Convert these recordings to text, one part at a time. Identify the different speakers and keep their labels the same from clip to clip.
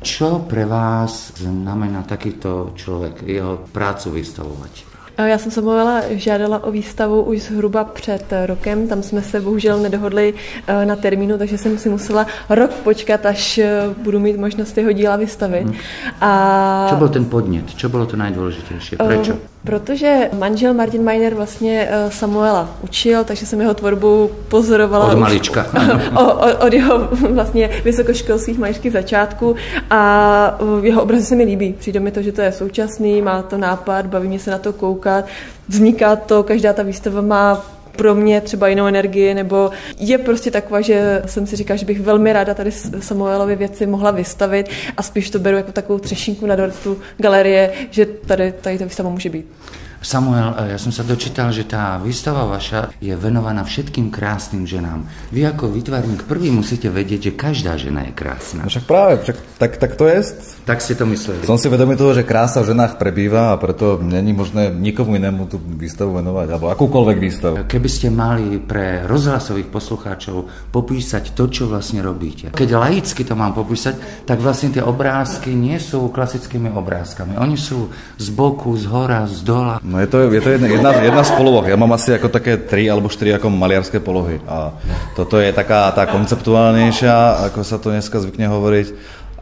Speaker 1: Čo pre vás znamená takýto člověk, jeho prácu vystavovat?
Speaker 2: Já jsem Samuela žádala o výstavu už zhruba před rokem, tam jsme se bohužel nedohodli na termínu, takže jsem si musela rok počkat, až budu mít možnost jeho díla vystavit.
Speaker 1: Čo byl ten podnět? Čo bylo to nejdůležitější? Prečo?
Speaker 2: Protože manžel Martin Meiner vlastně Samuela učil, takže jsem jeho tvorbu pozorovala
Speaker 1: od malička.
Speaker 2: Od jeho vlastně vysokoškolských maličkých začátků a jeho obrazy se mi líbí. Přijde mi to, že to je současný, má to nápad, baví mě se na to koukat, vzniká to, každá ta výstava má pro mě třeba jinou energii, nebo je prostě taková, že jsem si říkala, že bych velmi ráda tady Samuelovy věci mohla vystavit a spíš to beru jako takovou třešinku na dortu galerie, že tady ta výstava může být.
Speaker 1: Samuel, ja som sa dočítal, že tá výstava vaša je venovaná všetkým krásnym ženám. Vy ako výtvarník prvý musíte vedieť, že každá žena je krásna.
Speaker 3: No však práve, tak to je.
Speaker 1: Tak ste to mysleli.
Speaker 3: Som si vedomý toho, že krása v ženách prebýva a preto není možné nikomu inému tú výstavu venovať, alebo akúkoľvek výstavu.
Speaker 1: Keby ste mali pre rozhlasových poslucháčov popísať to, čo vlastne robíte. Keď laicky to mám popísať, tak vlastne tie obrázky nie sú klasickými obrázkami. Oni sú z boku, z hora, z dola.
Speaker 3: No je to jedna z poloh. Ja mám asi ako také 3 alebo 4 ako maliarské polohy. A toto je taká tá konceptuálnejšia, ako sa to dneska zvykne hovoriť.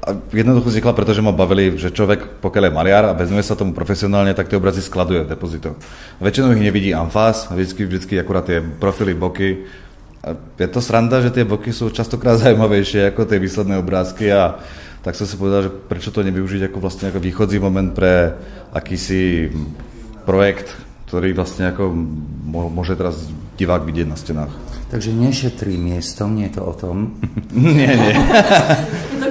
Speaker 3: A jednoducho vznikla, pretože ma bavili, že človek, pokiaľ je maliar a vezme sa tomu profesionálne, tak tie obrazy skladuje v depozitoch. Väčšinou ich nevidí amfás, vždycky akurát tie profily, boky. A je to sranda, že tie boky sú častokrát zaujímavejšie ako tie výsledné obrázky a tak som si povedal, že prečo to nevyužiť ako vlastne ako východzí moment pre akýsi projekt, ktorý vlastne ako môže teraz divák vidieť na stenách.
Speaker 1: Takže nešetrí miestom, nie je to o tom.
Speaker 3: Nie.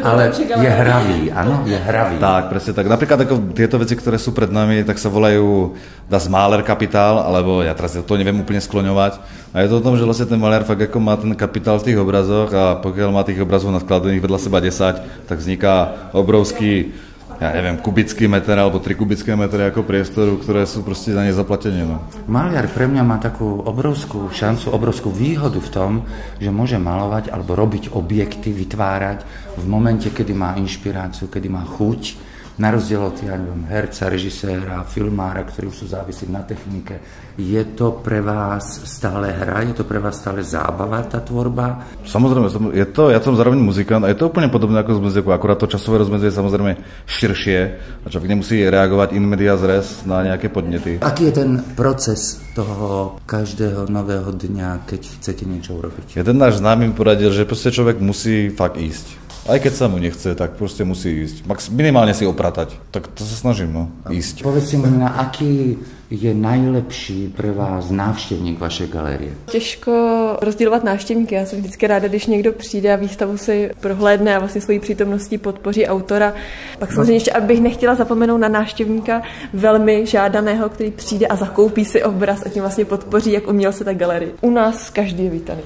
Speaker 1: Ale je hravý, áno? Je hravý.
Speaker 3: Tak, presne tak. Napríklad ako tieto veci, ktoré sú pred nami, tak sa volajú Das Maler kapitál, alebo ja teraz to neviem úplne skloňovať. A je to o tom, že vlastne ten maliar fakt ako má ten kapitál v tých obrazoch a pokiaľ má tých obrazov naskladených vedľa seba 10, tak vzniká obrovský kubický meter alebo 3 kubické metre ako priestoru, ktoré sú proste za nezaplatenie. No.
Speaker 1: Maliar pre mňa má takú obrovskú šancu, obrovskú výhodu v tom, že môže malovať alebo robiť objekty, vytvárať v momente, kedy má inšpiráciu, kedy má chuť, na rozdiel od herca, režiséra, filmára, ktorí sú závislí na technike. Je to pre vás stále hra? Je to pre vás stále zábava, tá tvorba?
Speaker 3: Samozrejme, ja som zároveň muzikant a je to úplne podobné ako z muziku, akurát to časové rozmedzie je samozrejme širšie a človek nemusí reagovať in medias res na nejaké podnety.
Speaker 1: Aký je ten proces toho každého nového dňa, keď chcete niečo urobiť?
Speaker 3: Jeden náš známy mi poradil, že proste človek musí fakt ísť. Aj keď sa mu nechce, tak proste musí ísť. Minimálne si opratať. Tak to sa snažím, ísť.
Speaker 1: Povedzte mi, aký je najlepší pre vás návštěvník vašej galerie?
Speaker 2: Těžko rozdělovat návštěvníky. Já jsem vždycky ráda, když někdo přijde a výstavu si prohlédne a vlastně svojí přítomností podpoří autora. Pak samozřejmě ještě, abych nechtěla zapomenout na návštěvníka velmi žádaného, který přijde a zakoupí si obraz a tím vlastně podpoří jak umělce, tak galerii. U nás každý je vítaný.